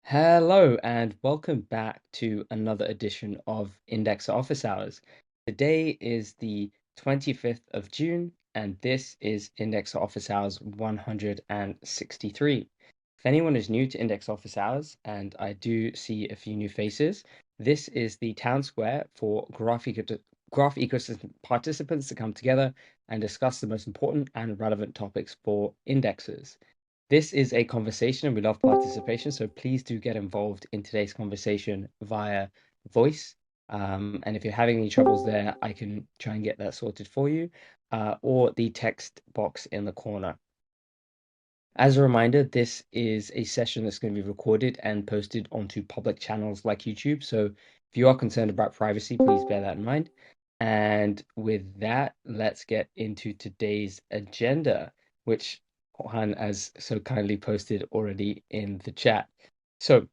Hello and welcome back to another edition of Index Office Hours. Today is the 25th of June and this is Index Office Hours 163. If anyone is new to Index Office Hours, and I do see a few new faces, this is the town square for graph ecosystem participants to come together and discuss the most important and relevant topics for indexes. This is a conversation and we love participation, so please do get involved in today's conversation via voice. And if you're having any troubles there, I can try and get that sorted for you, or the text box in the corner. As a reminder, this is a session that's going to be recorded and posted onto public channels like YouTube. So if you are concerned about privacy, please bear that in mind. And with that, let's get into today's agenda, which Juan has so kindly posted already in the chat. So,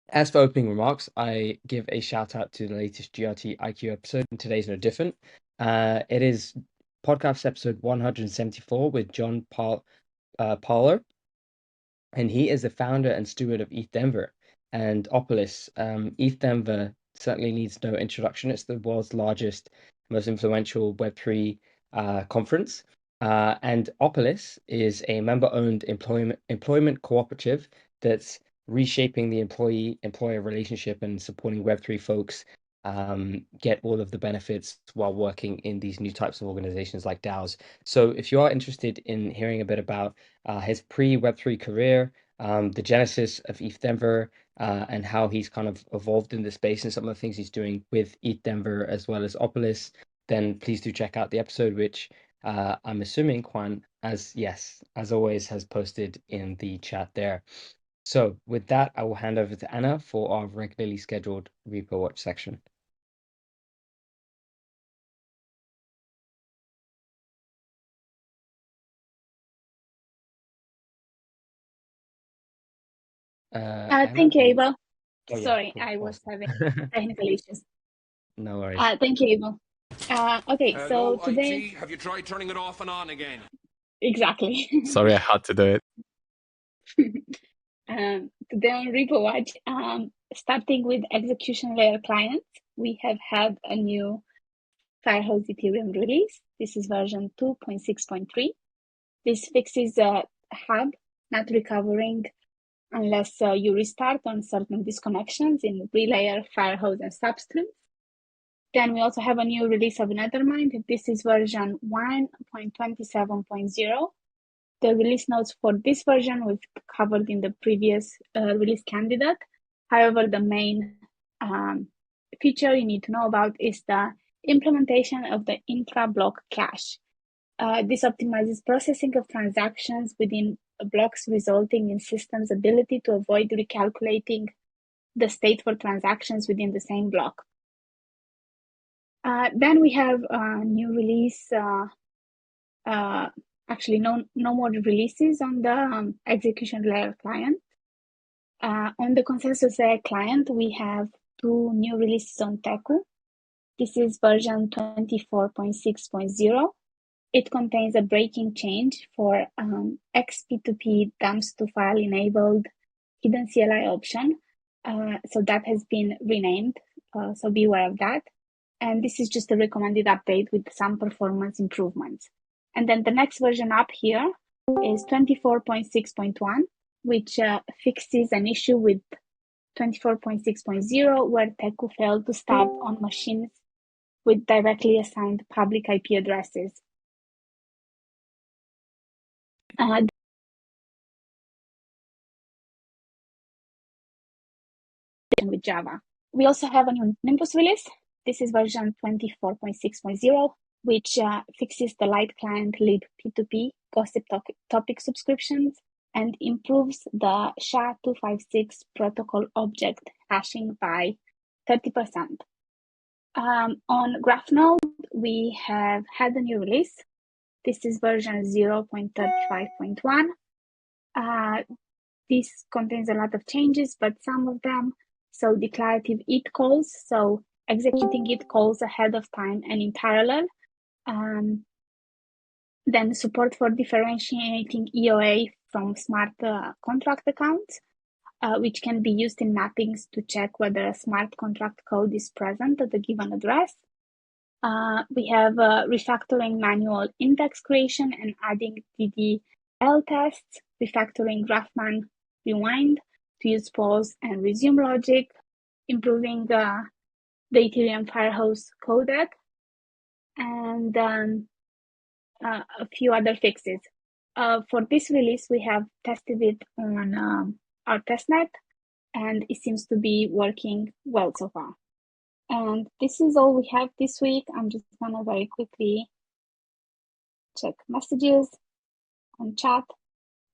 as for opening remarks, I give a shout out to the latest GRT IQ episode, and today's no different. It is podcast episode 174 with John Pauler, and he is the founder and steward of 𝗨𝗀𝗬𝗀 and 𝗨𝗂𝗬𝗀. 𝗨𝗨𝗬𝗀 certainly needs no introduction. It's the world's largest, most influential Web3 conference. And 𝗨𝗂𝗬𝗀 is a member-owned employment cooperative that's reshaping the employee-employer relationship and supporting Web3 folks get all of the benefits while working in these new types of organizations like DAOs. So if you are interested in hearing a bit about his pre-Web3 career, the genesis of 𝗨𝗨𝗬𝗀, and how he's kind of evolved in the space and some of the things he's doing with 𝗨𝗨𝗬𝗀 as well as 𝗨𝗂𝗬𝗀, then please do check out the episode, which I'm assuming Juan, as always, has posted in the chat there. So with that, I will hand over to Anna for our regularly scheduled Repo Watch section. Anna, Thank you, Abel. Oh, yeah, Sorry, cool. I was Awesome. having technical issues. No worries. Thank you, Abel. Okay, so Hello, today, IT. Have you tried turning it off and on again? exactly. Sorry, I had to do it. Today on Repo Watch, starting with execution layer clients, we have had a new Firehose Ethereum release. This is version 2.6.3. This fixes hub not recovering unless you restart on certain disconnections in relayer, Firehose, and substreams. Then we also have a new release of Nethermind. This is version 1.27.0. The release notes for this version we've covered in the previous release candidate. However, the main feature you need to know about is the implementation of the intra-block cache. This optimizes processing of transactions within blocks, resulting in systems' ability to avoid recalculating the state for transactions within the same block. Then we have a new release, actually no more releases on the execution layer client. On the consensus layer client, we have 2 new releases on 𝗨𝗀𝗀. This is version 24.6.0. It contains a breaking change for XP2P dumps to file enabled hidden CLI option. So that has been renamed, so be aware of that. And this is just a recommended update with some performance improvements. And then the next version up here is 24.6.1, which fixes an issue with 24.6.0 where 𝗨𝗀𝗀 failed to start on machines with directly assigned public IP addresses. With Java. We also have a new Nimbus release. This is version 24.6.0, which fixes the light client lib P2P gossip topic subscriptions and improves the SHA-256 protocol object hashing by 30%. On GraphNode, we have had a new release. This is version 0.35.1. This contains a lot of changes, but some of them, so declarative it calls, so executing it calls ahead of time and in parallel. Then support for differentiating EOA from smart contract accounts. which can be used in mappings to check whether a smart contract code is present at a given address. We have refactoring manual index creation and adding DDL tests, refactoring Grafman rewind to use pause and resume logic, improving the Ethereum Firehose codec, and a few other fixes. For this release, we have tested it on our testnet, and it seems to be working well so far. And this is all we have this week. I'm just gonna very quickly check messages on chat.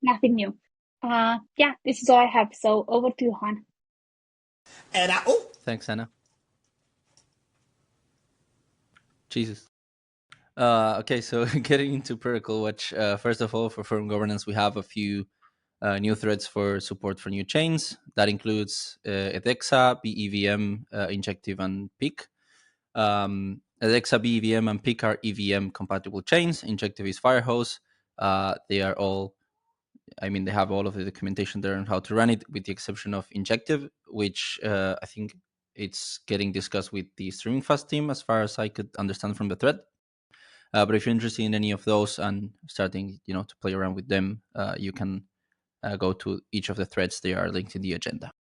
Nothing new. Yeah, this is all I have. So over to you, Han. And Thanks, Anna. Jesus. Okay, so getting into Protocol Watch, first of all, for firm governance, we have a few new threads for support for new chains. That includes 𝗨𝗪𝗂, BEVM, Injective, and PIC. 𝗨𝗪𝗂, BEVM, and PIC are EVM compatible chains. Injective is Firehose. They are all, they have all of the documentation there on how to run it, with the exception of Injective, which I think it's getting discussed with the Streaming Fast team, as far as I could understand from the thread. But if you're interested in any of those and starting, to play around with them, you can go to each of the threads. They are linked in the agenda.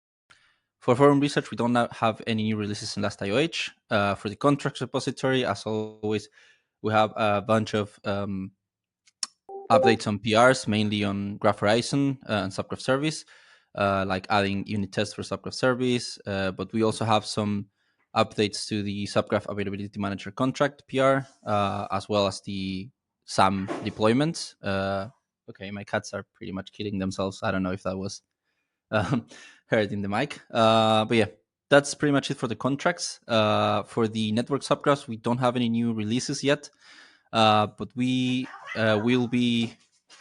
For forum research, we don't have any new releases in last IOH. For the contracts repository, as always, we have a bunch of updates on PRs, mainly on Graph Horizon and Subgraph Service, like adding unit tests for Subgraph Service. But we also have some updates to the Subgraph Availability Manager contract PR, as well as the SAM deployments. Okay, my cats are pretty much killing themselves. I don't know if that was heard in the mic. But yeah, that's pretty much it for the contracts. For the network subgraphs, we don't have any new releases yet, but we will be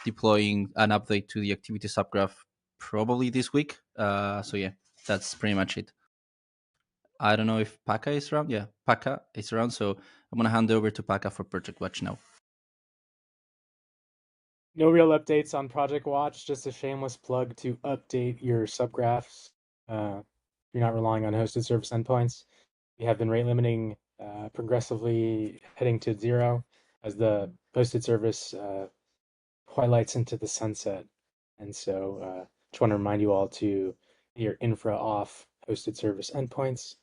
deploying an update to the activity subgraph probably this week. So yeah, that's pretty much it. I don't know if Paka is around. Yeah, Paka is around. So I'm going to hand over to Paka for Project Watch now. No real updates on Project Watch, just a shameless plug to update your subgraphs. You're not relying on hosted service endpoints. We have been rate limiting progressively heading to 0 as the hosted service twilights into the sunset. And so just want to remind you all to get your infra off hosted service endpoints.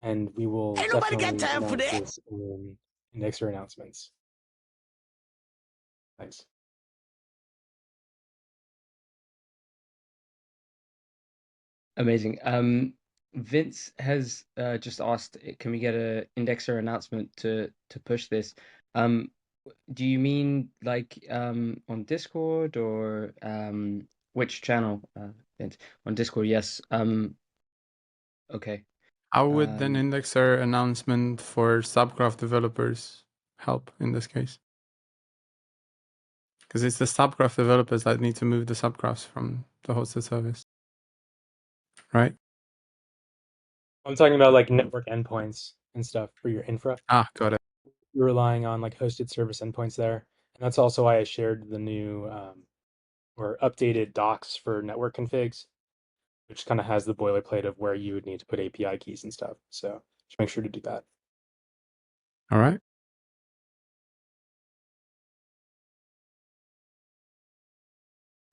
And we will definitely announce this in indexer announcements. Thanks. Amazing. Vince has just asked, can we get an indexer announcement to push this? Do you mean like on Discord or which channel, Vince? On Discord, yes. Okay. How would an indexer announcement for subgraph developers help in this case? Because it's the subgraph developers that need to move the subgraphs from the hosted service, right? I'm talking about like network endpoints and stuff for your infra. Got it. You're relying on like hosted service endpoints there. And that's also why I shared the new or updated docs for network configs, which kind of has the boilerplate of where you would need to put API keys and stuff. So just make sure to do that. All right.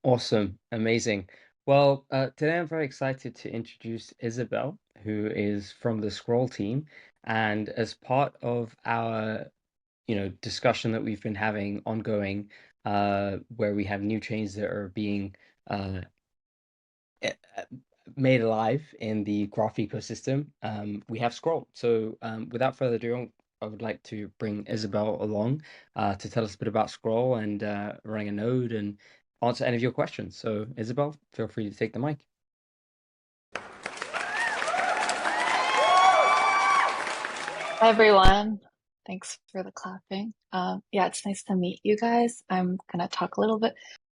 Awesome. Amazing. Well, today I'm very excited to introduce Isabel, who is from the Scroll team. And as part of our, discussion that we've been having ongoing, where we have new chains that are being made alive in the graph ecosystem, we have Scroll. So without further ado, I would like to bring Isabel along to tell us a bit about Scroll and running a node and answer any of your questions. So Isabel, feel free to take the mic. Hi, everyone. Thanks for the clapping. Yeah, it's nice to meet you guys. I'm going to talk a little bit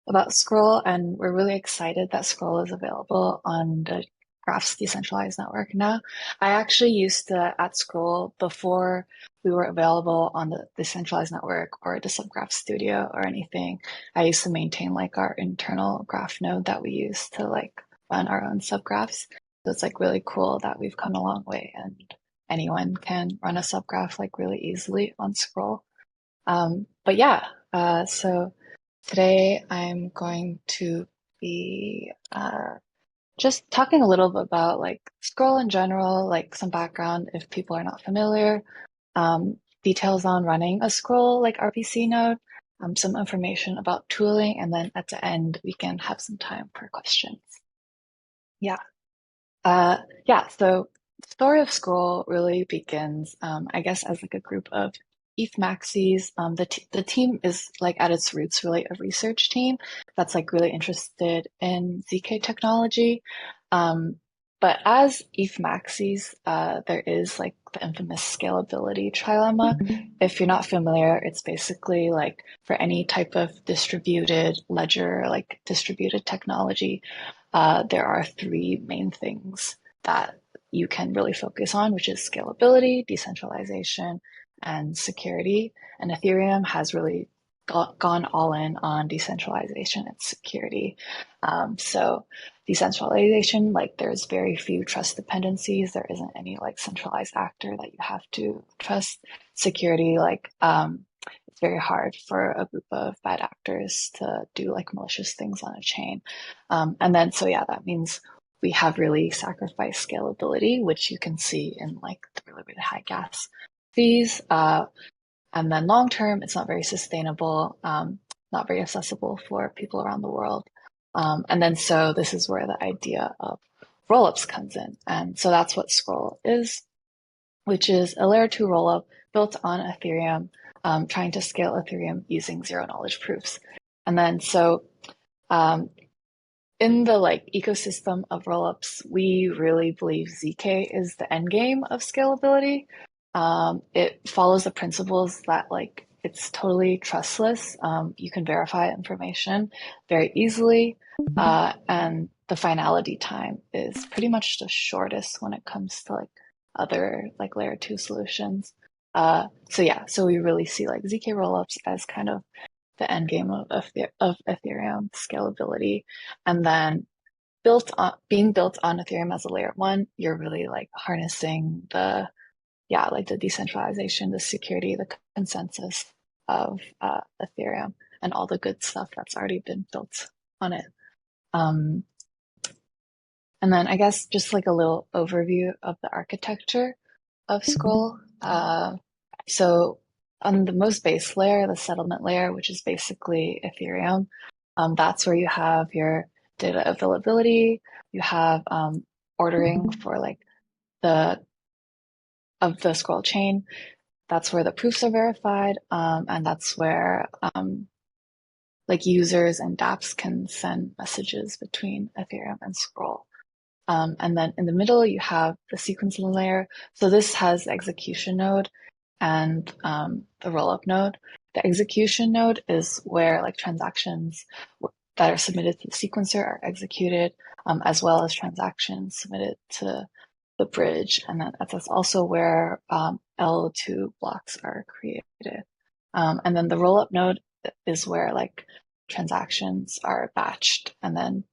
about Scroll, and we're really excited that Scroll is available on the Graphs decentralized network now. I actually used to at Scroll before we were available on the decentralized network or the Subgraph Studio or anything. I used to maintain like our internal graph node that we use to like run our own subgraphs. So it's like really cool that we've come a long way and anyone can run a subgraph like really easily on Scroll. But yeah, so today I'm going to be just talking a little bit about like Scroll in general, like some background if people are not familiar, details on running a Scroll like RPC node, some information about tooling, and then at the end we can have some time for questions. Yeah. So the story of Scroll really begins, I guess, as like a group of 𝗨𝗪𝗂𝗧. The team is like at its roots really a research team that's like really interested in ZK technology. But as 𝗨𝗪𝗪𝗧, there is like the infamous scalability trilemma. If you're not familiar, it's basically like for any type of distributed ledger, like distributed technology, there are three main things that you can really focus on, which is scalability, decentralization, and security. And Ethereum has really gone all in on decentralization and security. So decentralization, like there's very few trust dependencies. There isn't any like centralized actor that you have to trust. Security, like it's very hard for a group of bad actors to do like malicious things on a chain. And then, so yeah, that means we have really sacrificed scalability, which you can see in like the really, really high gas fees. And then long term, it's not very sustainable, not very accessible for people around the world. And then, so this is where the idea of rollups comes in. And so that's what Scroll is, which is a layer 2 rollup built on Ethereum, trying to scale Ethereum using zero knowledge proofs. And then, so in the like ecosystem of rollups, we really believe ZK is the end game of scalability. It follows the principles that like it's totally trustless. You can verify information very easily, and the finality time is pretty much the shortest when it comes to like other like layer 2 solutions. So we really see like ZK rollups as kind of the end game of Ethereum scalability, and then being built on Ethereum as a layer 1, you're really like harnessing the decentralization, the security, the consensus of Ethereum, and all the good stuff that's already been built on it. And then I guess just like a little overview of the architecture of Scroll. So on the most base layer, the settlement layer, which is basically Ethereum, that's where you have your data availability, you have ordering for like the Scroll chain. That's where the proofs are verified, and that's where like users and dApps can send messages between Ethereum and Scroll. And then in the middle, you have the sequencing layer. So this has the execution node and the rollup node. The execution node is where like transactions that are submitted to the sequencer are executed, as well as transactions submitted to the bridge. And then that's also where L2 blocks are created. And then the rollup node is where like transactions are batched and then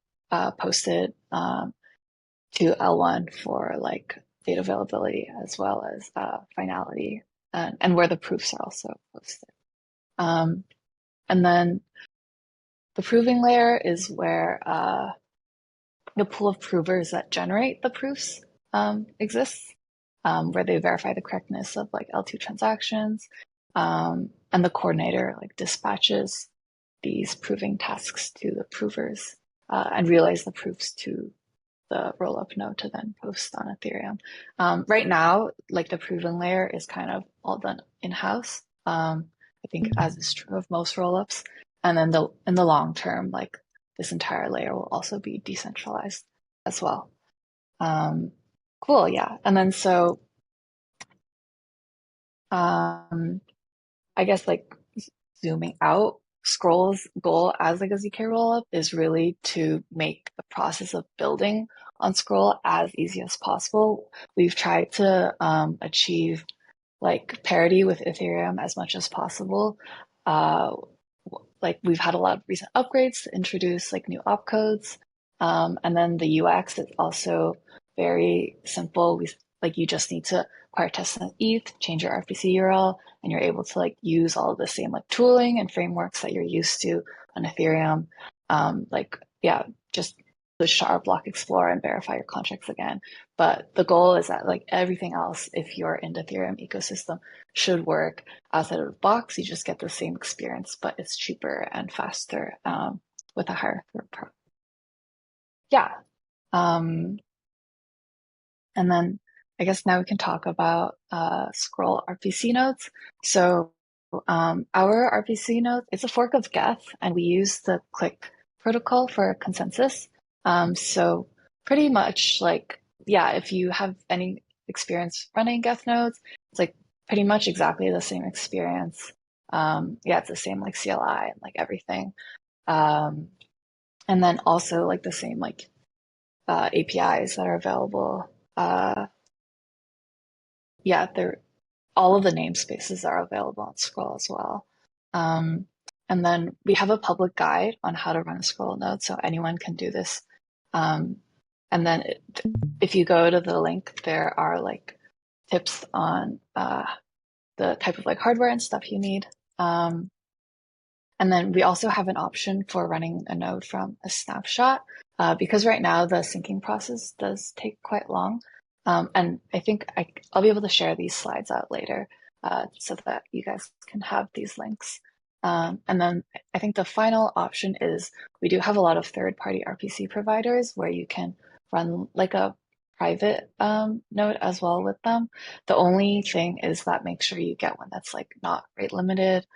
posted to L1 for like data availability as well as finality, and where the proofs are also posted. And then the proving layer is where the pool of provers that generate the proofs exists, where they verify the correctness of like L2 transactions, and the coordinator like dispatches these proving tasks to the provers and relays the proofs to the rollup node to then post on Ethereum. Right now, like the proving layer is kind of all done in-house. I think as is true of most rollups. And then in the long term, like this entire layer will also be decentralized as well. Cool, yeah. And then so I guess like zooming out, Scroll's goal as like a ZK rollup is really to make the process of building on Scroll as easy as possible. We've tried to achieve like parity with Ethereum as much as possible. Like we've had a lot of recent upgrades to introduce like new opcodes, And then the UX is also very simple. You just need to acquire testnet ETH, change your RPC URL, and you're able to like use all of the same like tooling and frameworks that you're used to on Ethereum. Just switch to our block explorer and verify your contracts again. But the goal is that like everything else, if you're in the Ethereum ecosystem, should work outside of the box. You just get the same experience, but it's cheaper and faster with a higher throughput. Yeah. And then I guess now we can talk about Scroll RPC nodes. So our RPC node, it's a fork of Geth, and we use the Click protocol for consensus. So pretty much like, yeah, if you have any experience running Geth nodes, it's like pretty much exactly the same experience. It's the same like CLI and like everything. And then also like the same like APIs that are available. All of the namespaces are available on Scroll as well. And then we have a public guide on how to run a Scroll node, so anyone can do this. And then if you go to the link, there are like tips on the type of like hardware and stuff you need. And then we also have an option for running a node from a snapshot, because right now the syncing process does take quite long. And I think I'll be able to share these slides out later so that you guys can have these links. And then I think the final option is we do have a lot of third-party RPC providers where you can run like a private node as well with them. The only thing is that make sure you get one that's like not rate limited.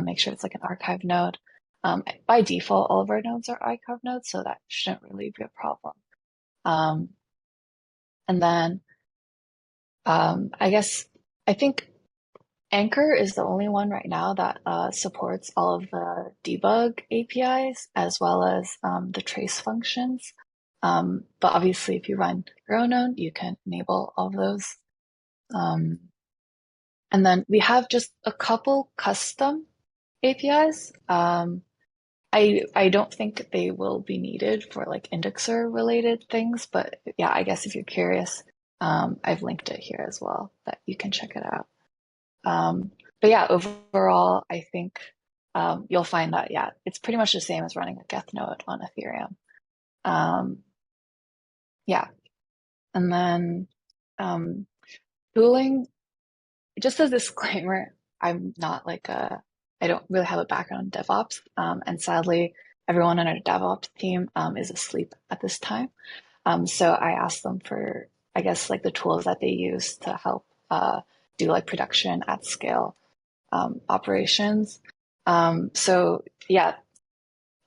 Make sure it's like an archive node. By default, all of our nodes are archive nodes, so that shouldn't really be a problem. And then I think Anchor is the only one right now that supports all of the debug APIs as well as the trace functions. But obviously, if you run your own node, you can enable all of those. And then we have just a couple custom APIs. I don't think they will be needed for like indexer related things, but yeah, I guess if you're curious, I've linked it here as well that you can check it out. But yeah, overall, I think you'll find that, yeah, it's pretty much the same as running a Geth node on Ethereum. And then tooling, just as a disclaimer, I'm not like I don't really have a background in DevOps. And sadly, everyone on our DevOps team is asleep at this time. So I asked them for, I guess, like the tools that they use to help do like production at scale operations. So yeah,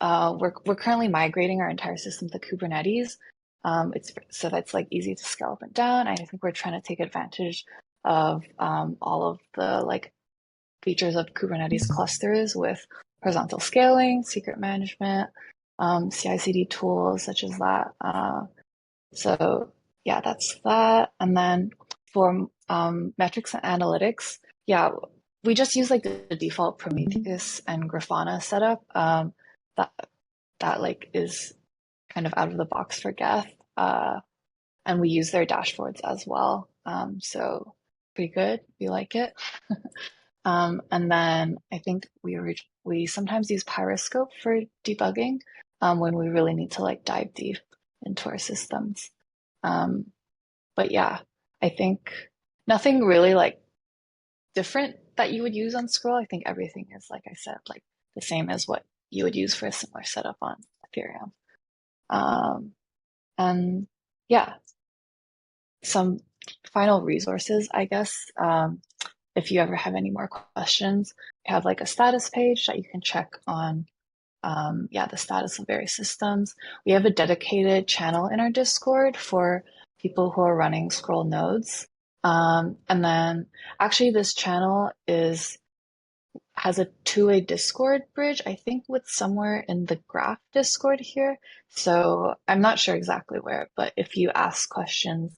we're currently migrating our entire system to Kubernetes. It's so that's like easy to scale up and down. I think we're trying to take advantage of all of the like features of Kubernetes clusters with horizontal scaling, secret management, CI/CD tools such as that. So yeah, that's that. And then for metrics and analytics, yeah, we just use like the default Prometheus and Grafana setup that like is kind of out of the box for Geth. And we use their dashboards as well. So pretty good. We like it. And then I think we sometimes use Pyroscope for debugging when we really need to like dive deep into our systems. But yeah, I think nothing really like different that you would use on Scroll. I think everything is, like I said, like the same as what you would use for a similar setup on Ethereum. And yeah, some final resources, I guess. If you ever have any more questions, we have like a status page that you can check on the status of various systems. We have a dedicated channel in our Discord for people who are running Scroll nodes. And then actually this channel has a two-way Discord bridge, I think with somewhere in the Graph Discord here. So I'm not sure exactly where, but if you ask questions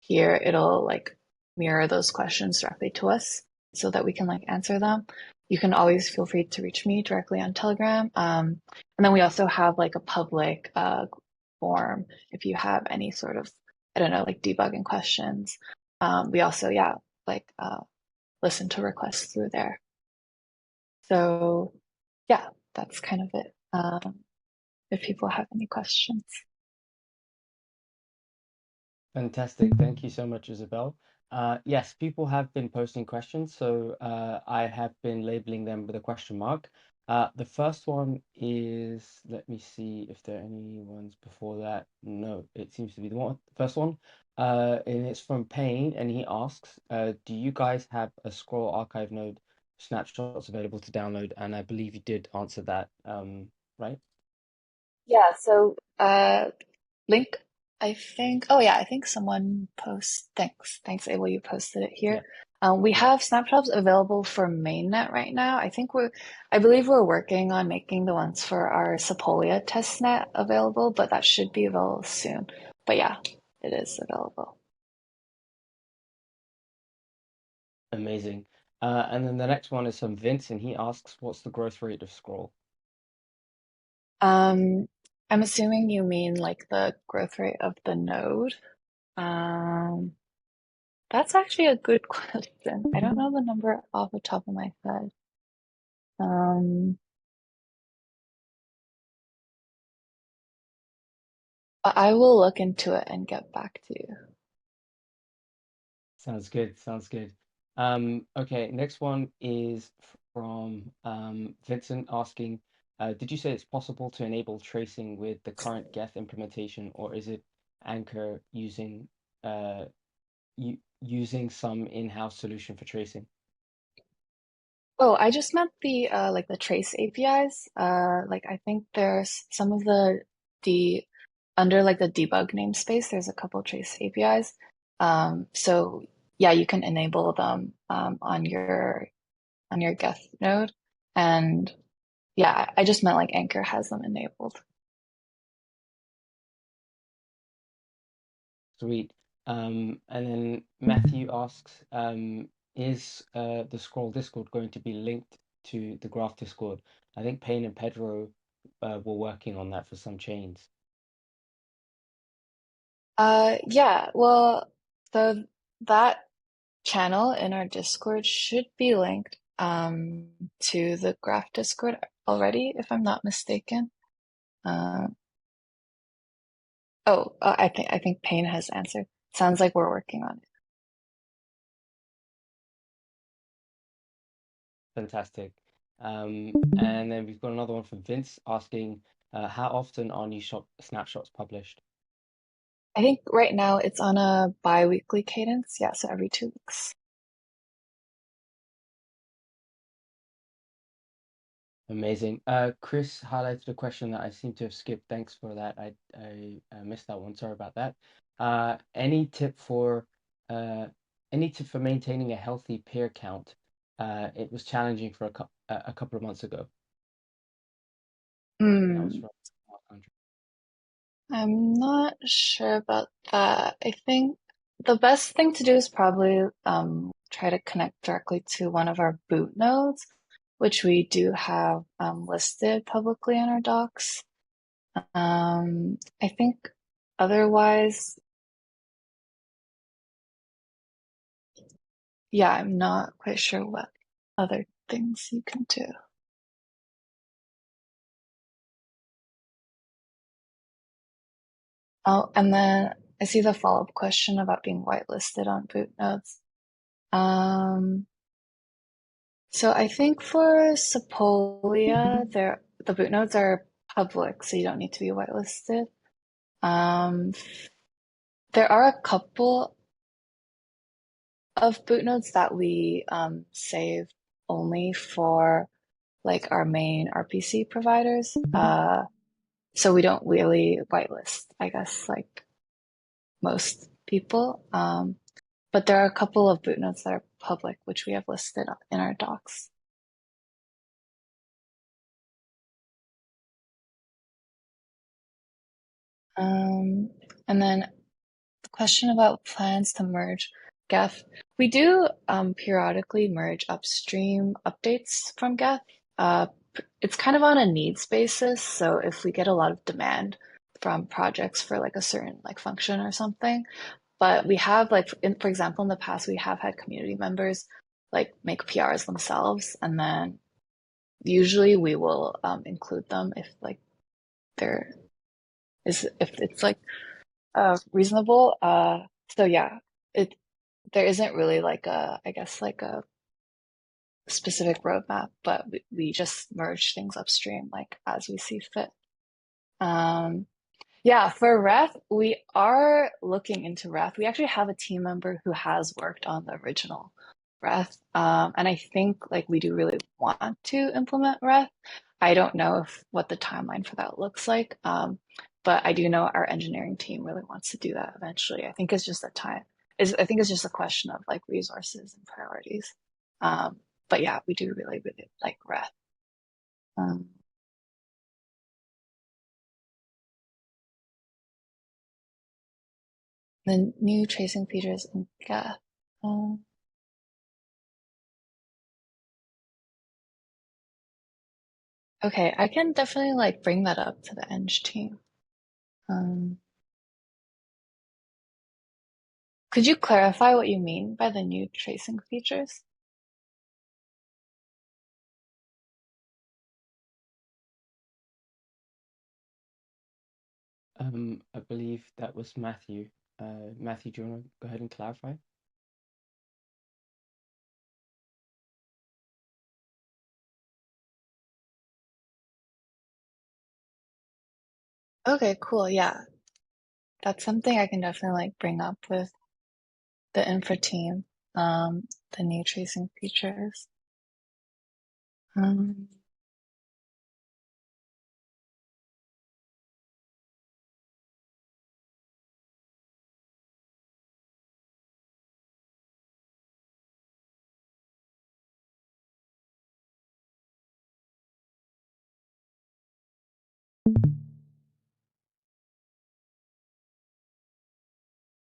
here, it'll like mirror those questions directly to us so that we can like answer them. You can always feel free to reach me directly on Telegram. And then we also have like a public form if you have any sort of, I don't know, like debugging questions. We also, listen to requests through there. So yeah, that's kind of it. If people have any questions. Fantastic. Thank you so much, Isabel. Yes, people have been posting questions, so I have been labeling them with a question mark. The first one is, let me see if there are any ones before that. No, it seems to be the first one. And it's from Payne, and he asks, do you guys have a scroll archive node snapshots available to download? And I believe you did answer that, right? Yeah, so link, I think, oh yeah, I think someone thanks, 𝗨𝗂𝗟𝗂𝗪, you posted it here. We Yeah. have snapshots available for mainnet right now. I believe we're working on making the ones for our 𝗨𝗨𝗪𝗀 testnet available, but that should be available soon. But yeah, it is available. Amazing. And then the next one is from Vince, and he asks, what's the growth rate of scroll? I'm assuming you mean like the growth rate of the node. That's actually a good question. I don't know the number off the top of my head. But I will look into it and get back to you. Sounds good. Sounds good. Okay, next one is from Vincent asking, did you say it's possible to enable tracing with the current Geth implementation, or is it Anchor using using some in-house solution for tracing? Oh, I just meant the like the trace APIs. Like I think there's some of the under like the debug namespace, there's a couple trace APIs. So yeah, you can enable them on your Geth node. And yeah, I just meant like Anchor has them enabled. Sweet. And then Matthew asks, is the Scroll Discord going to be linked to the Graph Discord? I think Payne and Pedro were working on that for some chains. Yeah, well, so that channel in our Discord should be linked to the Graph Discord already, if I'm not mistaken. I think Payne has answered. Sounds like we're working on it. Fantastic. And then we've got another one from Vince asking, how often are new snapshots published? I think right now it's on a bi-weekly cadence. Yeah, so every 2 weeks. Amazing. Chris highlighted a question that I seem to have skipped. Thanks for that. I missed that one. Sorry about that. Any tip for maintaining a healthy peer count? It was challenging for a couple of months ago. That was from Andre. I'm not sure about that. I think the best thing to do is probably try to connect directly to one of our boot nodes, which we do have listed publicly in our docs. I think otherwise, yeah, I'm not quite sure what other things you can do. Oh, and then I see the follow-up question about being whitelisted on boot nodes. So I think for 𝗨𝗨𝗪𝗀, the boot nodes are public, so you don't need to be whitelisted. There are a couple of boot nodes that we save only for like our main RPC providers. So we don't really whitelist, I guess, like most people. But there are a couple of boot nodes that are public, which we have listed in our docs. And then the question about plans to merge Geth. We do periodically merge upstream updates from Geth. It's kind of on a needs basis. So if we get a lot of demand from projects for like a certain like function or something. But we have like, for example, in the past, we have had community members like make PRs themselves, and then usually we will include them if like there is, if it's like reasonable. So yeah, there isn't really like a, I guess like a specific roadmap, but we just merge things upstream like as we see fit. Yeah, for Ref, we are looking into Ref. We actually have a team member who has worked on the original Ref. And I think like we do really want to implement Ref. I don't know what the timeline for that looks like. But I do know our engineering team really wants to do that eventually. I think it's just I think it's just a question of like resources and priorities. But yeah, we do really, really like Ref. The new tracing features in Geth. Okay, I can definitely like bring that up to the Eng team. Could you clarify what you mean by the new tracing features? I believe that was Matthew. Matthew, do you want to go ahead and clarify? Okay, cool. Yeah, that's something I can definitely like bring up with the infra team. The new tracing features.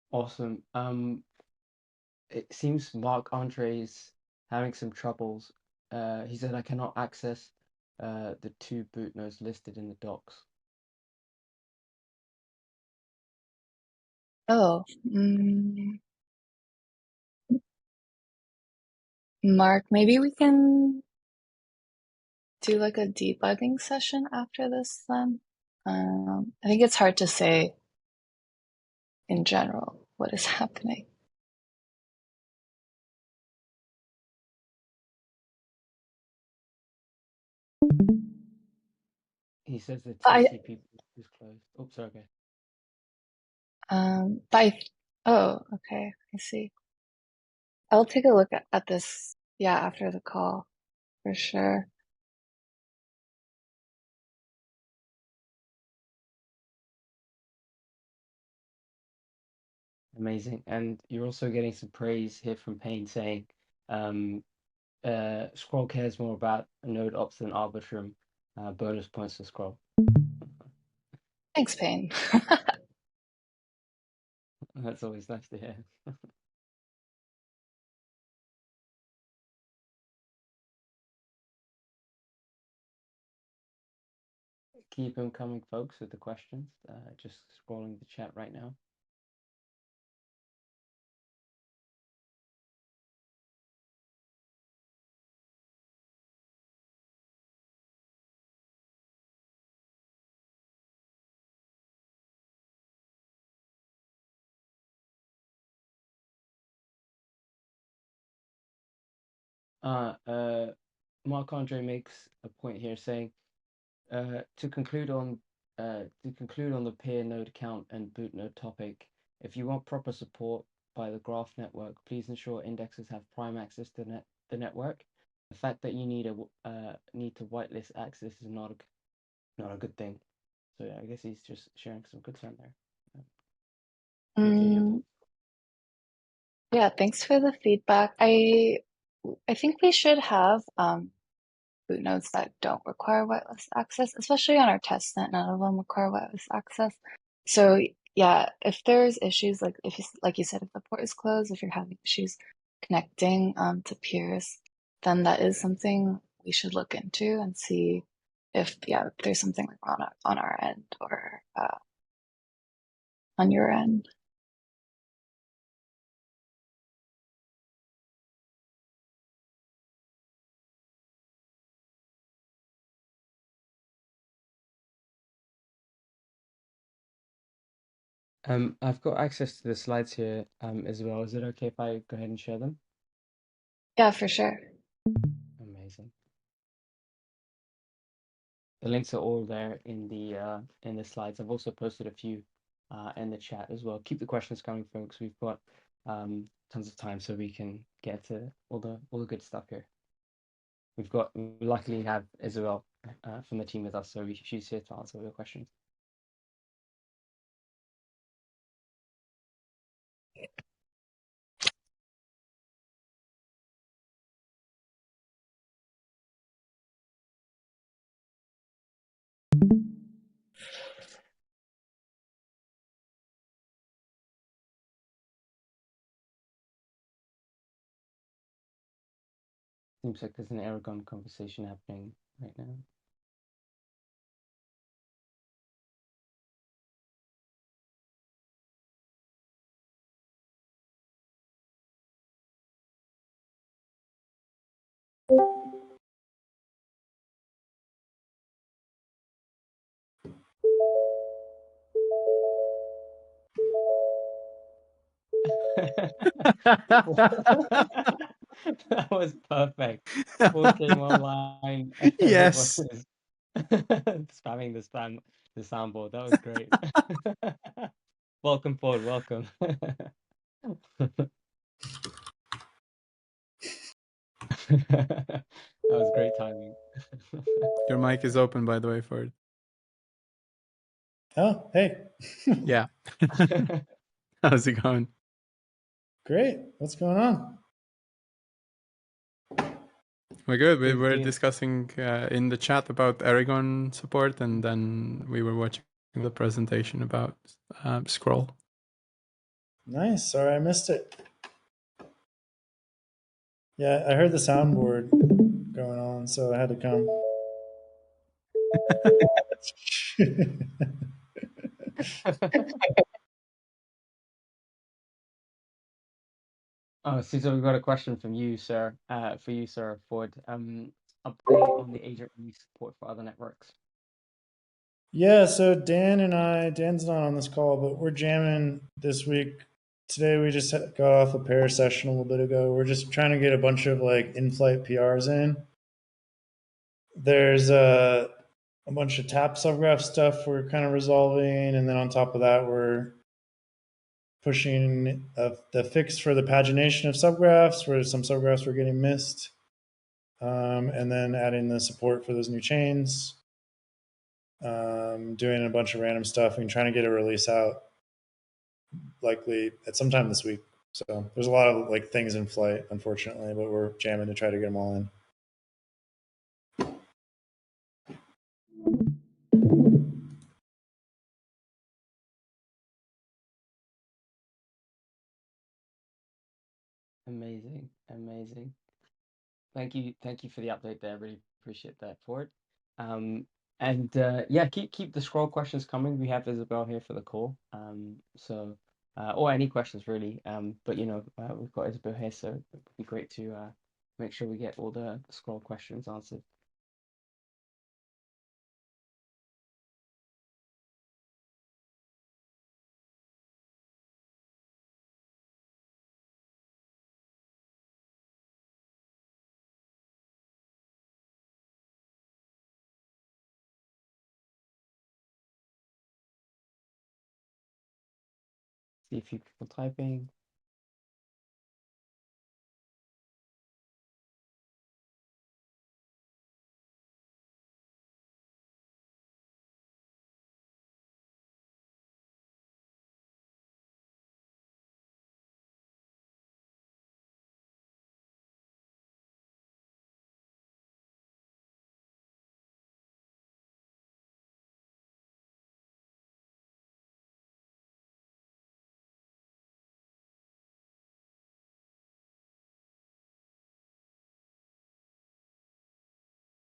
Awesome. It seems Marc-Andre's having some troubles. He said I cannot access the two boot nodes listed in the docs. Oh, Mark, maybe we can do like a debugging session after this then. I think it's hard to say in general what is happening. He says the TCP is closed. Oh, sorry, okay. Oh, okay, I see. I'll take a look at this, yeah, after the call, for sure. Amazing. And you're also getting some praise here from Payne saying, Scroll cares more about node ops than Arbitrum. Bonus points to Scroll. Thanks, Payne. That's always nice to hear. Keep them coming, folks, with the questions. Just scrolling the chat right now. Marc-Andre makes a point here saying, to conclude on the peer node count and boot node topic, if you want proper support by the graph network, please ensure indexes have prime access to the network. The fact that you need to whitelist access is not a good thing. So yeah, I guess he's just sharing some concern there. Yeah, thanks for the feedback. I think we should have boot nodes that don't require whitelist access, especially on our testnet. None of them require whitelist access. So yeah, if there's issues like like you said, if the port is closed, if you're having issues connecting to peers, then that is something we should look into and see if there's something like on our end, or on your end? I've got access to the slides here as well. Is it okay if I go ahead and share them? Yeah, for sure. Amazing. The links are all there in the slides. I've also posted a few in the chat as well. Keep the questions coming, folks. We've got tons of time, so we can get to all the good stuff here. We luckily have Isabel from the team with us, so she's here to answer all your questions. Seems like there's an Aragon conversation happening right now. That was perfect. All came online. Everyone Yes. was spamming the soundboard. That was great. Welcome forward, welcome. That was great timing. Your mic is open, by the way, Ford. Oh, hey. Yeah. How's it going? Great. What's going on? We're good. We Is were the- discussing in the chat about Aragon support, and then we were watching the presentation about scroll. Nice. Sorry I missed it. Yeah, I heard the soundboard going on, so I had to come. Oh, so we've got a question from you, sir. For you, sir, Ford. Update on the agent release support for other networks. Yeah, so Dan's not on this call, but we're jamming this week. Today we just got off a pair session a little bit ago. We're just trying to get a bunch of like in-flight PRs in. There's a bunch of tap subgraph stuff we're kind of resolving, and then on top of that, we're pushing the fix for the pagination of subgraphs, where some subgraphs were getting missed, and then adding the support for those new chains, doing a bunch of random stuff and trying to get a release out likely at some time this week. So there's a lot of like things in flight, unfortunately, but we're jamming to try to get them all in. Amazing, amazing. Thank you for the update there. Really appreciate that, Ford. And yeah, keep the scroll questions coming. We have Isabel here for the call. Or any questions really. But we've got Isabel here, so it would be great to make sure we get all the scroll questions answered. See a few people typing.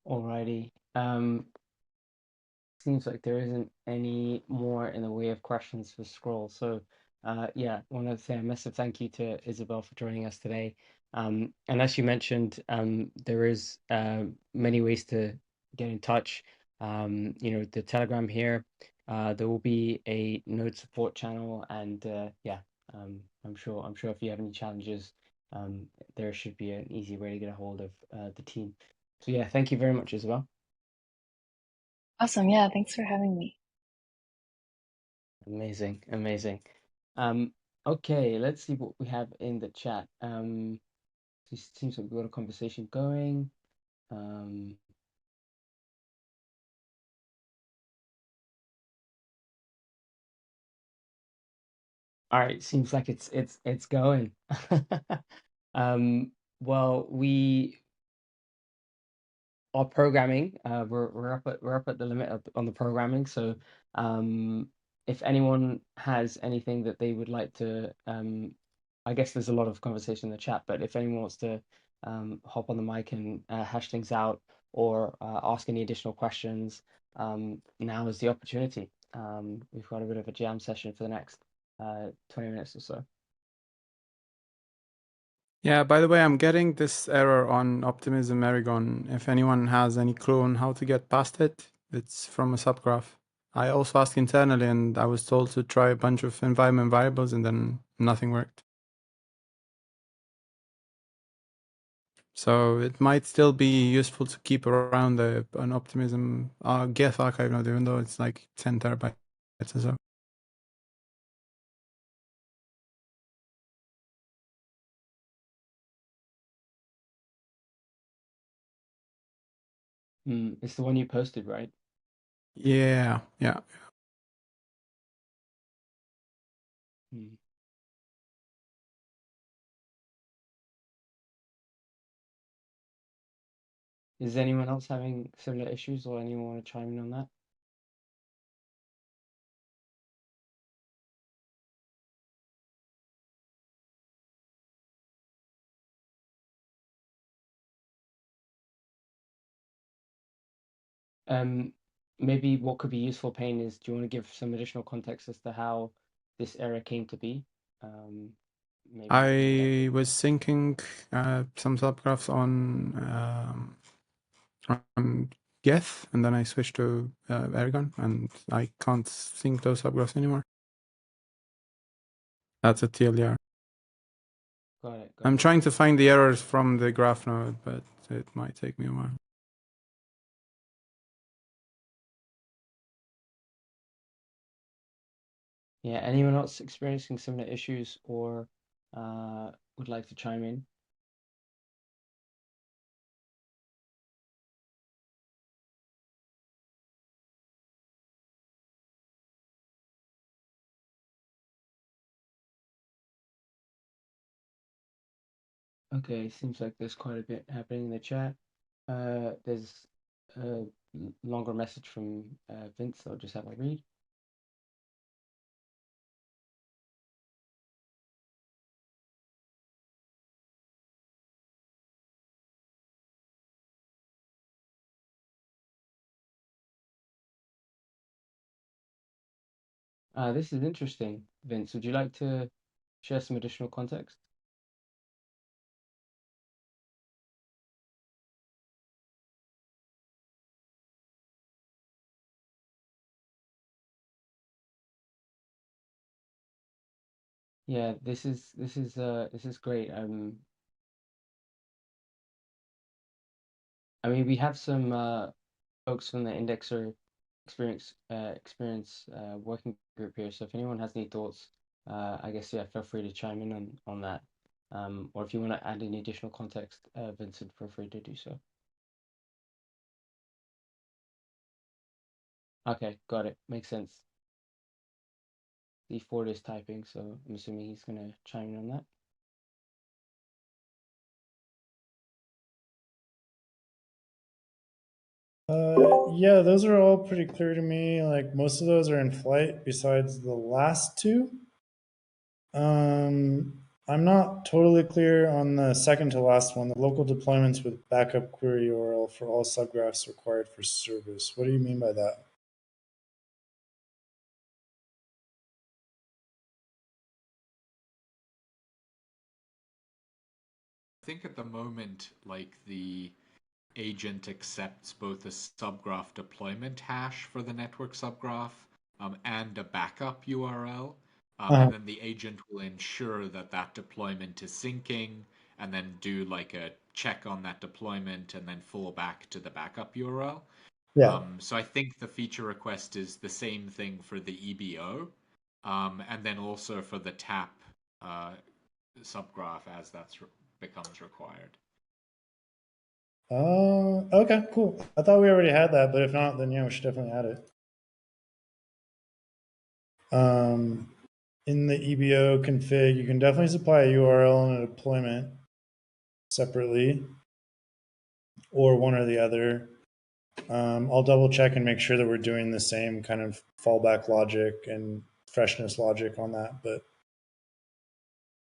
Alrighty. seems like there isn't any more in the way of questions for Scroll. So, yeah, I want to say a massive thank you to Isabel for joining us today. And as you mentioned, there is many ways to get in touch. The Telegram here. There will be a Node support channel, and yeah, I'm sure if you have any challenges, there should be an easy way to get a hold of the team. So yeah, thank you very much, Isabel. Awesome. Yeah, thanks for having me. Amazing, amazing. Okay, let's see what we have in the chat. It seems like we've got a conversation going. All right, seems like it's going. Well, we are programming. We're up at the limit on the programming. So, if anyone has anything that they would like to, I guess there's a lot of conversation in the chat, but if anyone wants to hop on the mic and hash things out or ask any additional questions, now is the opportunity. We've got a bit of a jam session for the next 20 minutes or so. Yeah, by the way, I'm getting this error on Optimism Aragon. If anyone has any clue on how to get past it, it's from a subgraph. I also asked internally and I was told to try a bunch of environment variables and then nothing worked. So it might still be useful to keep around an Optimism Geth archive node, even though it's like 10 terabytes or so. It's the one you posted, right? Yeah. Hmm. Is anyone else having similar issues, or anyone want to chime in on that? Maybe what could be useful, Payne, is do you want to give some additional context as to how this error came to be? Maybe I was syncing some subgraphs on Geth, and then I switched to Aragon, and I can't sync those subgraphs anymore. That's a TLDR. got it. I'm trying to find the errors from the graph node, but it might take me a while. Yeah, anyone else experiencing similar issues or would like to chime in? Okay, seems like there's quite a bit happening in the chat. There's a longer message from Vince, I'll just have a read. This is interesting. Vince, would you like to share some additional context? Yeah, this is great. I mean, we have some folks from the Indexer experience working group here. So if anyone has any thoughts, I guess yeah, feel free to chime in on that. Or if you want to add any additional context, Vincent, feel free to do so. Okay, got it. Makes sense. D4 is typing, so I'm assuming he's gonna chime in on that. Yeah, those are all pretty clear to me. Like most of those are in flight besides the last two. I'm not totally clear on the second to last one, the local deployments with backup query URL for all subgraphs required for service. What do you mean by that? think at the moment, like the agent accepts both a subgraph deployment hash for the network subgraph and a backup URL. And then the agent will ensure that that deployment is syncing and then do like a check on that deployment and then fall back to the backup URL. Yeah. So I think the feature request is the same thing for the EBO, and then also for the tap subgraph as that becomes required. Okay, cool. I thought we already had that, but if not, then yeah, we should definitely add it. In the EBO config, you can definitely supply a URL and a deployment separately, or one or the other. I'll double check and make sure that we're doing the same kind of fallback logic and freshness logic on that. But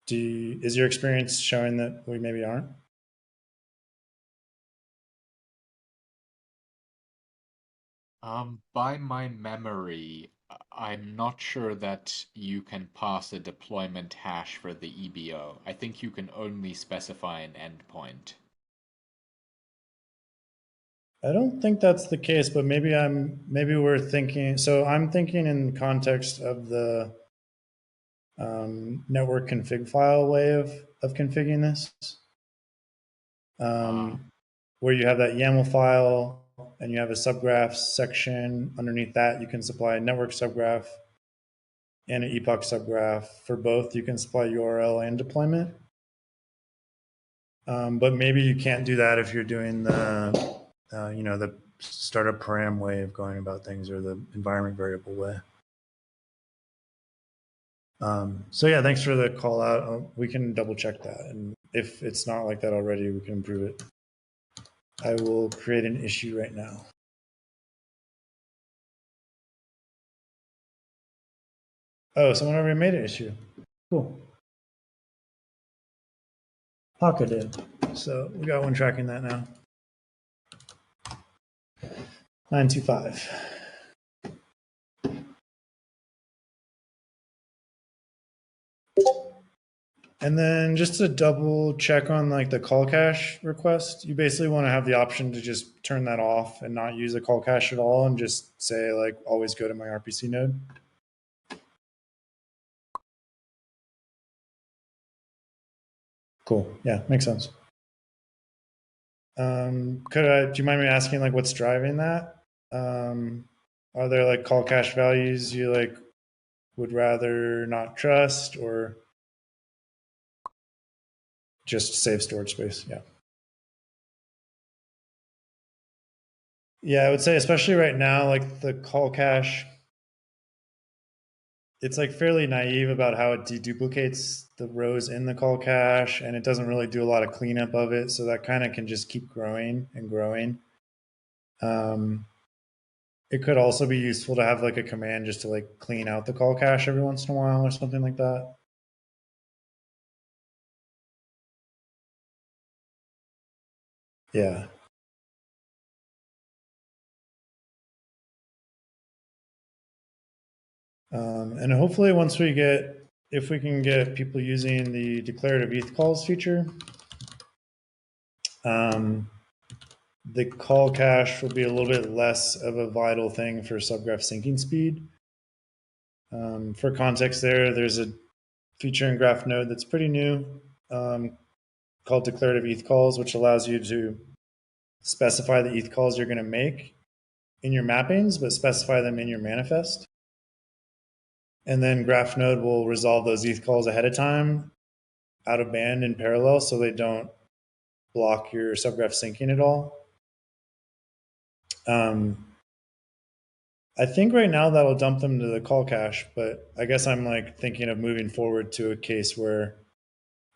is your experience showing that we maybe aren't? By my memory, I'm not sure that you can pass a deployment hash for the EBO. I think you can only specify an endpoint. I don't think that's the case, but maybe we're thinking. So I'm thinking in the context of the network config file way of configuring this, where you have that YAML file and you have a subgraph section. Underneath that, you can supply a network subgraph and an epoch subgraph. For both, you can supply URL and deployment. But maybe you can't do that if you're doing the the startup param way of going about things, or the environment variable way. So yeah, thanks for the call out. We can double check that. And if it's not like that already, we can improve it. I will create an issue right now. Oh, someone already made an issue. Cool. Haka did. So we got one tracking that now. 925. And then just to double check on like the call cache request, you basically want to have the option to just turn that off and not use a call cache at all, and just say like always go to my RPC node. Cool. Yeah, makes sense. Do you mind me asking like what's driving that? Are there like call cache values you like would rather not trust, or just save storage space? Yeah. Yeah, I would say especially right now, like the call cache, it's like fairly naive about how it deduplicates the rows in the call cache, and it doesn't really do a lot of cleanup of it. So that kind of can just keep growing and growing. It could also be useful to have like a command just to like clean out the call cache every once in a while or something like that. Yeah. And hopefully once we get, if we can get people using the declarative ETH calls feature, the call cache will be a little bit less of a vital thing for subgraph syncing speed. For context there's a feature in Graph Node that's pretty new called declarative ETH calls, which allows you to specify the ETH calls you're going to make in your mappings, but specify them in your manifest. And then Graph Node will resolve those ETH calls ahead of time out of band in parallel, so they don't block your subgraph syncing at all. I think right now that'll dump them to the call cache, but I guess I'm like thinking of moving forward to a case where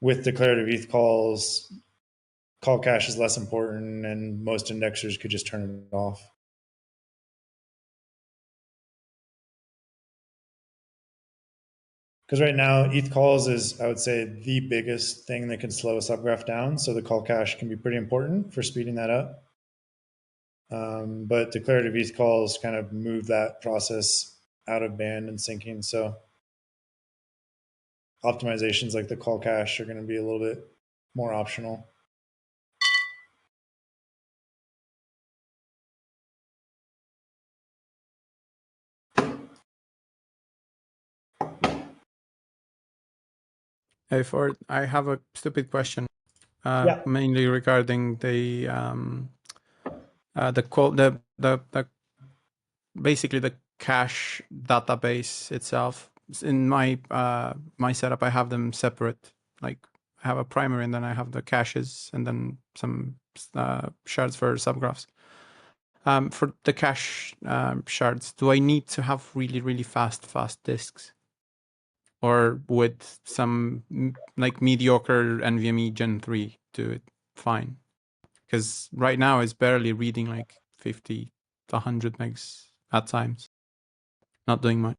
with declarative ETH calls, call cache is less important and most indexers could just turn it off. Because right now, ETH calls is, I would say, the biggest thing that can slow a subgraph down. So the call cache can be pretty important for speeding that up. But declarative ETH calls kind of move that process out of band and syncing. So optimizations like the call cache are going to be a little bit more optional. Hey, Ford, I have a stupid question, Yeah. mainly regarding basically the cache database itself. In my my setup, I have them separate. Like I have a primary, and then I have the caches, and then some shards for subgraphs. For the cache shards, do I need to have really fast disks, or would some like mediocre NVMe Gen 3 do it fine? Because right now it's barely reading like 50 to 100 megs at times, not doing much.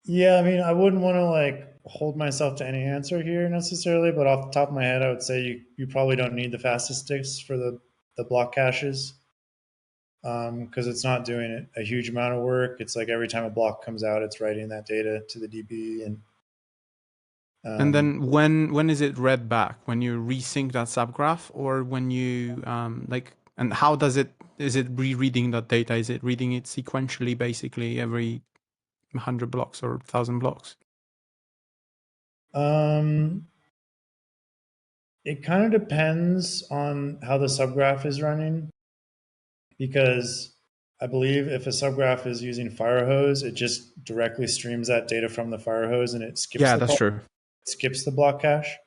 Yeah, I mean, I wouldn't want to like hold myself to any answer here necessarily, but off the top of my head, I would say you probably don't need the fastest sticks for the block caches, because it's not doing a huge amount of work. It's like every time a block comes out, it's writing that data to the DB, And then when is it read back? When you resync that subgraph, or when you like? And how does it? Is it rereading that data? Is it reading it sequentially, basically every 100 blocks or 1,000 blocks? It kind of depends on how the subgraph is running, because I believe if a subgraph is using Firehose, it just directly streams that data from the Firehose and it skips Yeah, that's true. skips the block cache.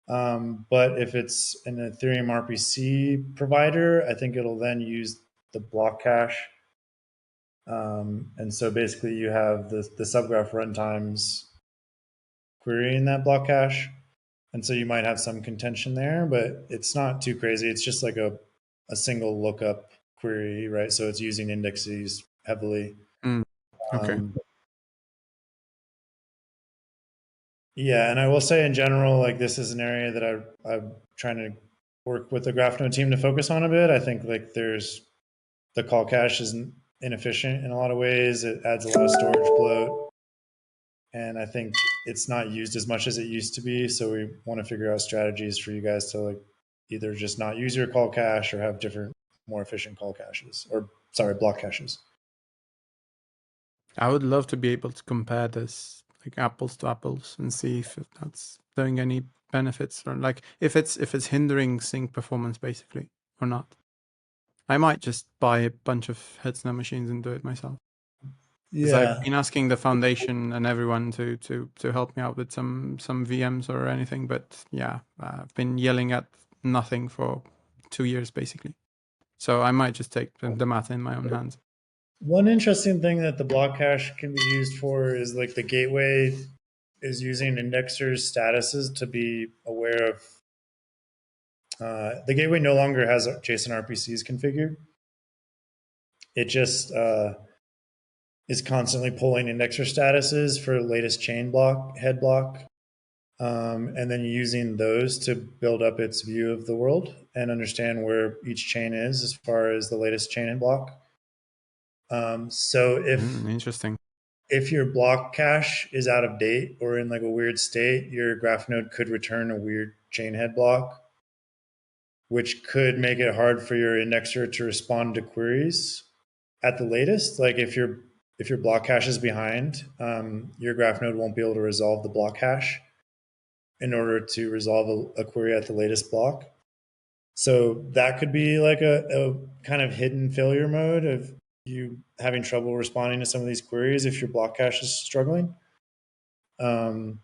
But if it's an Ethereum RPC provider, I think it'll then use the block cache. And so basically you have the subgraph runtimes querying that block cache. And so you might have some contention there, but it's not too crazy. It's just like a single lookup query, right? So it's using indexes heavily. Okay. Yeah, and I will say in general, like this is an area that I'm trying to work with the GraphNode team to focus on a bit. I think like there's the call cache is inefficient in a lot of ways. It adds a lot of storage bloat, and I think it's not used as much as it used to be. So we want to figure out strategies for you guys to like either just not use your call cache or have different, more efficient call caches, or sorry, block caches. I would love to be able to compare this like apples to apples and see if that's doing any benefits, or like if it's hindering sync performance basically or not. I might just buy a bunch of Hetzner machines and do it myself. Because I've been asking the foundation and everyone to help me out with some VMs or anything, but yeah, I've been yelling at nothing for 2 years basically. So I might just take the matter in my own hands. One interesting thing that the block cache can be used for is like the gateway is using indexers' statuses to be aware of. The gateway no longer has JSON RPCs configured. It just is constantly pulling indexer statuses for latest chain block, head block, and then using those to build up its view of the world and understand where each chain is as far as the latest chain and block. So interesting. If your block cache is out of date or in like a weird state, your graph node could return a weird chain head block, which could make it hard for your indexer to respond to queries at the latest. Like if your block cache is behind, your graph node won't be able to resolve the block cache in order to resolve a query at the latest block. So that could be like a kind of hidden failure mode of you having trouble responding to some of these queries if your block cache is struggling. And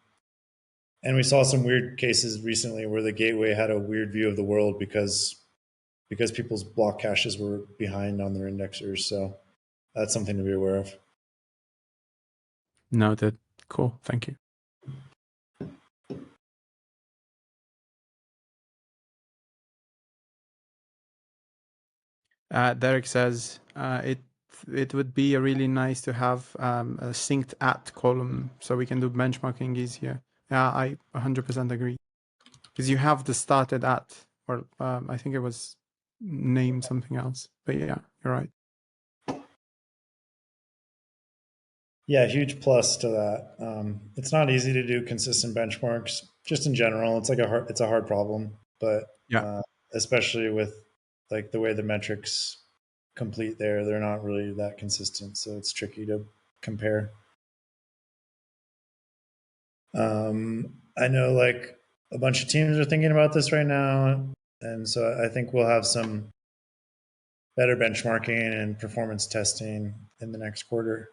we saw some weird cases recently where the gateway had a weird view of the world because people's block caches were behind on their indexers. So that's something to be aware of. Noted. Cool. Thank you. Derek says it would be really nice to have a synced at column so we can do benchmarking easier. Yeah, I 100% agree. Because you have the started at, or I think it was named something else. But yeah, you're right. Yeah, huge plus to that. It's not easy to do consistent benchmarks. Just in general, it's a hard problem. But yeah, especially with like the way the metrics complete there, they're not really that consistent, so it's tricky to compare. I know like a bunch of teams are thinking about this right now, and so I think we'll have some better benchmarking and performance testing in the next quarter.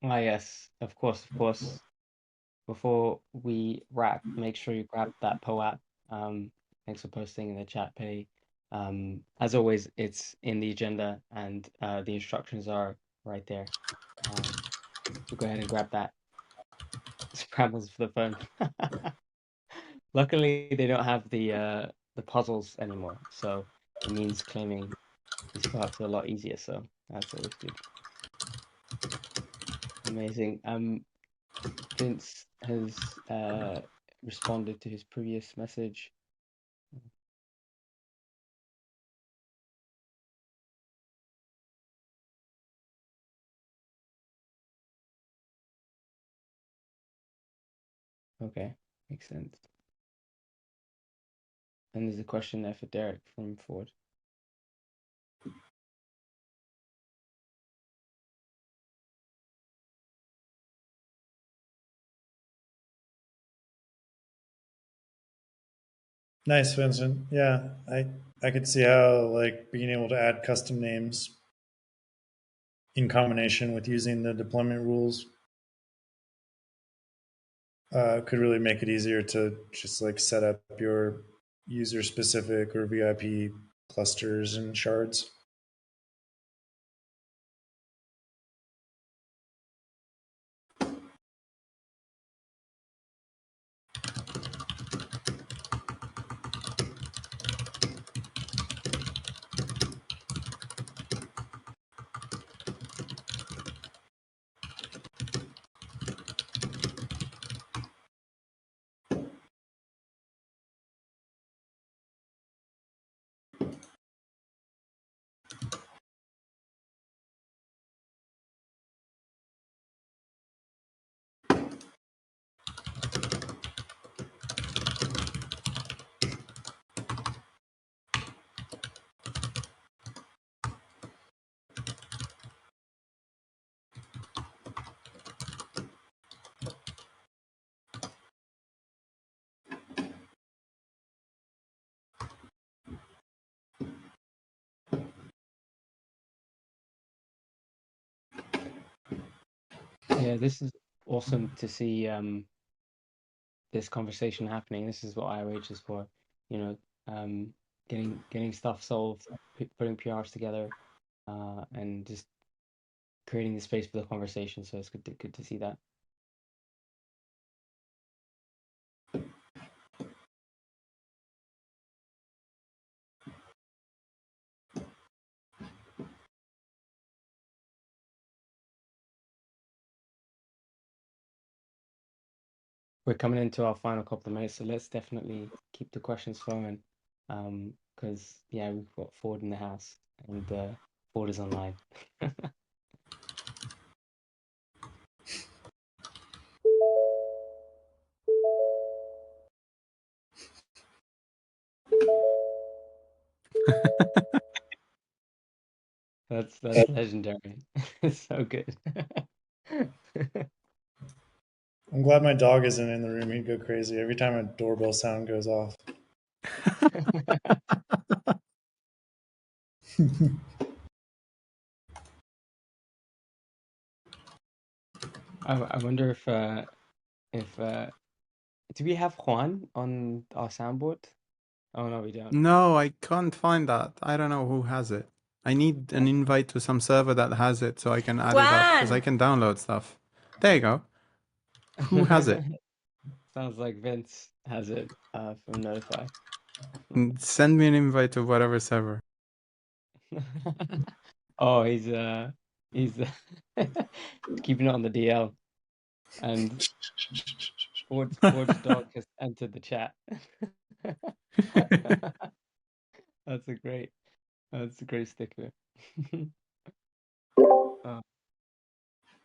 Ah, yes, of course, of course. Before we wrap, make sure you grab that POAP. Thanks for posting in the chat, Pei. As always, it's in the agenda and the instructions are right there. So go ahead and grab that. Scrambles for the phone. Luckily, they don't have the puzzles anymore, so it means claiming these POAPs are a lot easier. So that's always good. Amazing. Vince has responded to his previous message. Okay, makes sense. And there's a question there for Derek from Ford. Nice, Vincent. Yeah, I could see how like being able to add custom names in combination with using the deployment rules could really make it easier to just like set up your user specific or VIP clusters and shards. Yeah, this is awesome to see this conversation happening. This is what IOH is for, you know, getting stuff solved, putting PRs together, and just creating the space for the conversation. So it's good to see that. We're coming into our final couple of minutes, so let's definitely keep the questions flowing. Because yeah, we've got Ford in the house, and Ford is online. That's legendary. It's so good. I'm glad my dog isn't in the room. He'd go crazy every time a doorbell sound goes off. I wonder if do we have Juan on our soundboard? Oh no, we don't. No, I can't find that. I don't know who has it. I need an invite to some server that has it so I can add it up because I can download stuff. There you go. Who has it? Sounds like Vince has it from Notify. Send me an invite to whatever server. Oh, he's keeping it on the DL, and Watchdog has entered the chat. That's a great sticker.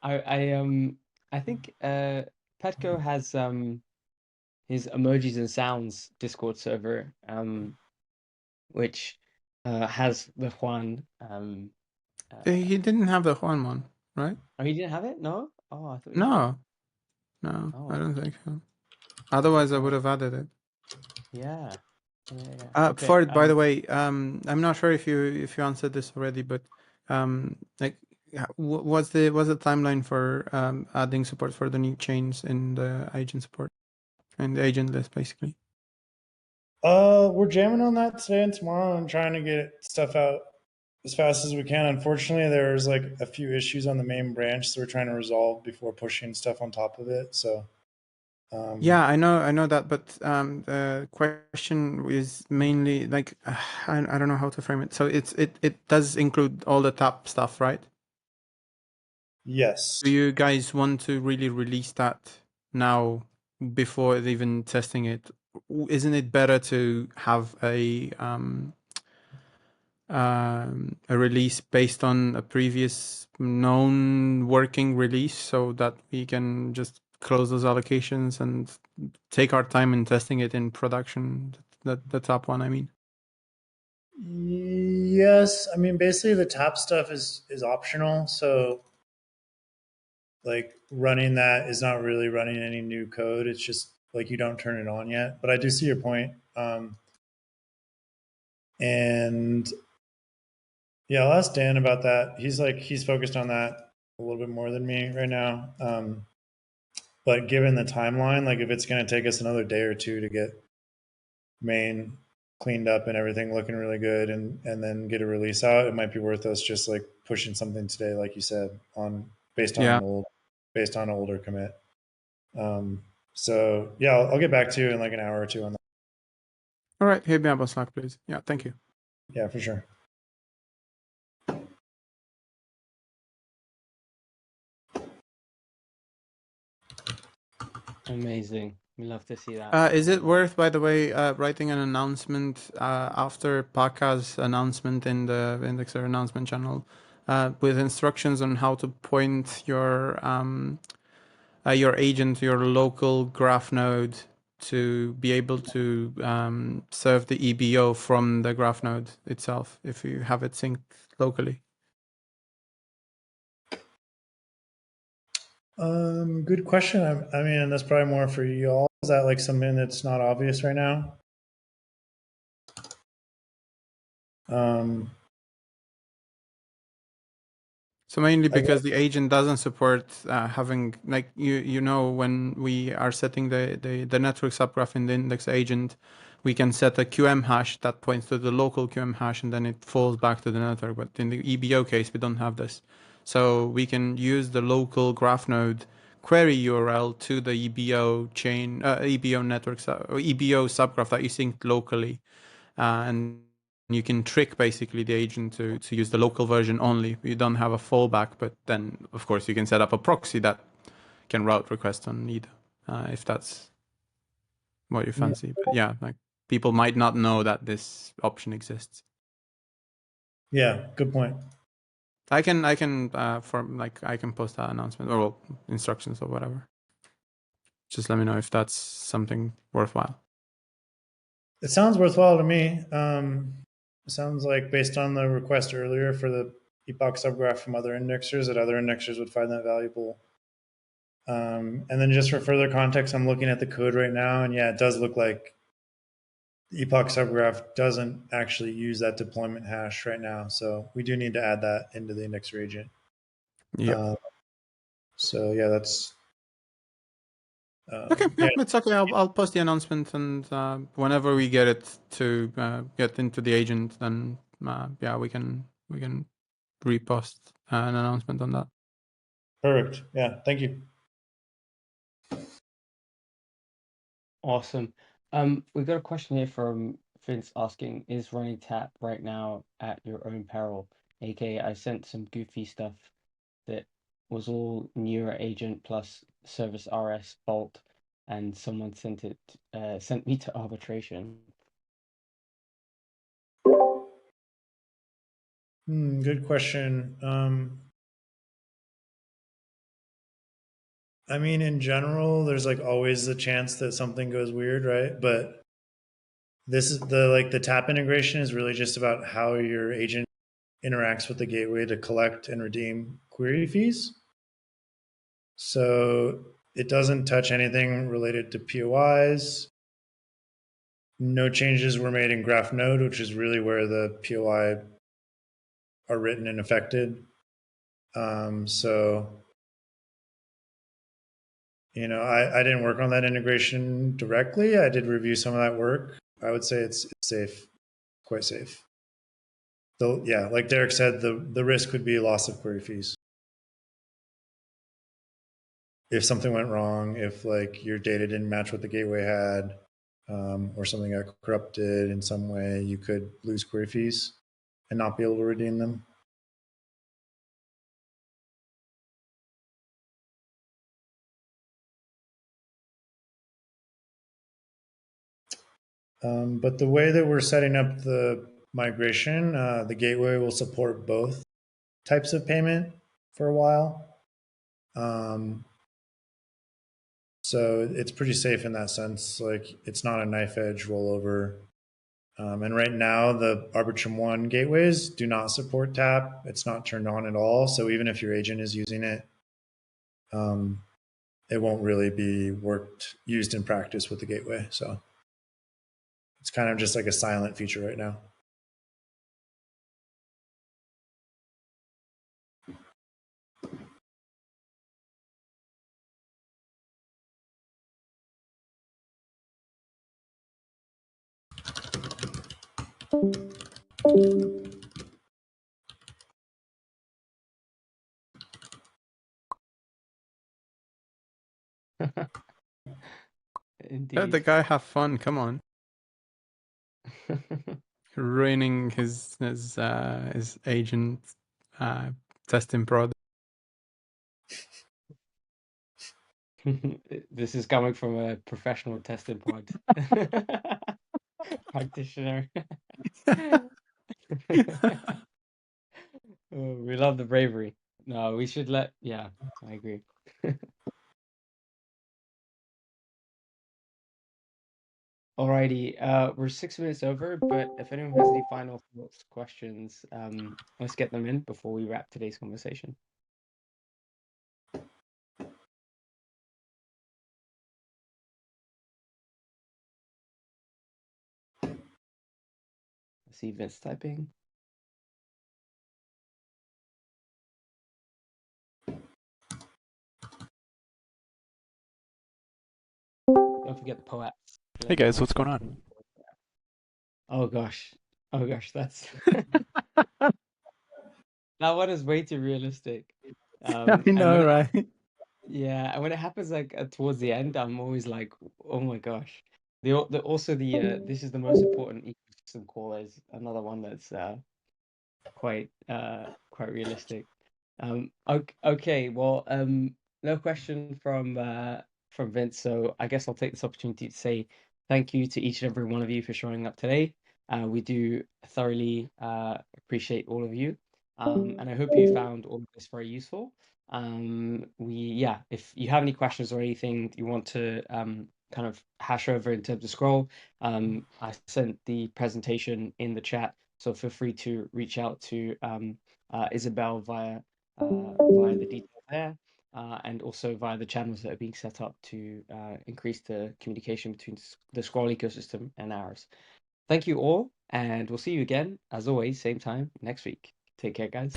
I think Petco has his emojis and sounds Discord server, which has the Juan. He didn't have the Juan one, right? Oh, he didn't have it? No? Oh, I thought he did. No, Oh. I don't think so. Otherwise, I would have added it. Yeah. Okay, for it, by the way, I'm not sure if you answered this already, but like, what's the timeline for adding support for the new chains in the agent support and the agent list, basically? We're jamming on that today and tomorrow and trying to get stuff out as fast as we can. Unfortunately, there's like a few issues on the main branch that we're trying to resolve before pushing stuff on top of it. So yeah, I know that, but the question is mainly like I don't know how to frame it. So it does include all the tap stuff, right? Yes. Do you guys want to really release that now before even testing it? Isn't it better to have a release based on a previous known working release so that we can just close those allocations and take our time in testing it in production? The top one, I mean. Yes, I mean basically the tap stuff is optional, so like running that is not really running any new code. It's just like you don't turn it on yet. But I do see your point. And yeah, I'll ask Dan about that. He's focused on that a little bit more than me right now. But given the timeline, like if it's going to take us another day or two to get main cleaned up and everything looking really good and then get a release out, it might be worth us just like pushing something today, like you said, based on an older commit. So yeah, I'll get back to you in like an hour or two on that. All right, hit me up on Slack, please. Yeah, thank you. Yeah, for sure. Amazing. We love to see that. Is it worth, by the way, writing an announcement after Paka's announcement in the Indexer announcement channel with instructions on how to point your agent to your local graph node to be able to serve the EBO from the graph node itself if you have it synced locally? Good question. I mean, that's probably more for you all. Is that like something that's not obvious right now? So mainly because the agent doesn't support having, like, you know, when we are setting the network subgraph in the index agent, we can set a QM hash that points to the local QM hash and then it falls back to the network. But in the EBO case, we don't have this. So we can use the local graph node query URL to the EBO chain, EBO network, or EBO subgraph that you synced locally. And you can trick basically the agent to use the local version only. You don't have a fallback, but then of course you can set up a proxy that can route requests on either, if that's what you fancy. Yeah. But yeah, like people might not know that this option exists. Yeah, good point. I can post that announcement or instructions or whatever. Just let me know if that's something worthwhile. It sounds worthwhile to me. It sounds like based on the request earlier for the epoch subgraph from other indexers, that other indexers would find that valuable. And then just for further context, I'm looking at the code right now, and yeah, it does look like the epoch subgraph doesn't actually use that deployment hash right now. So we do need to add that into the indexer agent. Yeah. So yeah, that's okay. Yeah, it's okay. I'll post the announcement, and whenever we get it to get into the agent, then yeah, we can we can repost an announcement on that. Perfect. Yeah, thank you. Awesome. We've got a question here from Vince asking, is running tap right now at your own peril? AKA, I sent some goofy stuff that was all Neura agent plus service RS bolt, and someone sent me to arbitration. Good question. I mean, in general, there's like always the chance that something goes weird, right? But this is the tap integration is really just about how your agent interacts with the gateway to collect and redeem query fees. So it doesn't touch anything related to POIs. No changes were made in graph node, which is really where the POI are written and affected. So, you know, I didn't work on that integration directly. I did review some of that work. I would say it's safe, quite safe. So yeah, like Derek said, the risk would be loss of query fees. If something went wrong, if like your data didn't match what the gateway had, or something got corrupted in some way, you could lose query fees and not be able to redeem them. But the way that we're setting up the migration, the gateway will support both types of payment for a while. So it's pretty safe in that sense. Like it's not a knife edge rollover. And right now the Arbitrum 1 gateways do not support tap. It's not turned on at all. So even if your agent is using it, it won't really be used in practice with the gateway. So it's kind of just like a silent feature right now. Indeed. Let the guy have fun. Come on. Ruining his agent testing prod. This is coming from a professional testing pod practitioner. Oh, we love the bravery. No, we should yeah, I agree. Alrighty, we're 6 minutes over, but if anyone has any final thoughts, questions, let's get them in before we wrap today's conversation. I see Vince typing. Don't forget the poets. Hey guys, what's going on? Oh gosh. Oh gosh, that's that one is way too realistic. I know, right? Yeah, and when it happens like towards the end, I'm always like, oh my gosh. Also this is the most important ecosystem call is another one that's quite realistic. Okay, well, no question from Vince, so I guess I'll take this opportunity to say thank you to each and every one of you for showing up today. We do thoroughly appreciate all of you, and I hope you found all of this very useful. If you have any questions or anything you want to kind of hash over in terms of scroll, I sent the presentation in the chat, so feel free to reach out to Isabel via the detail there, and also via the channels that are being set up to increase the communication between the Scroll ecosystem and ours. Thank you all, and we'll see you again, as always, same time next week. Take care, guys.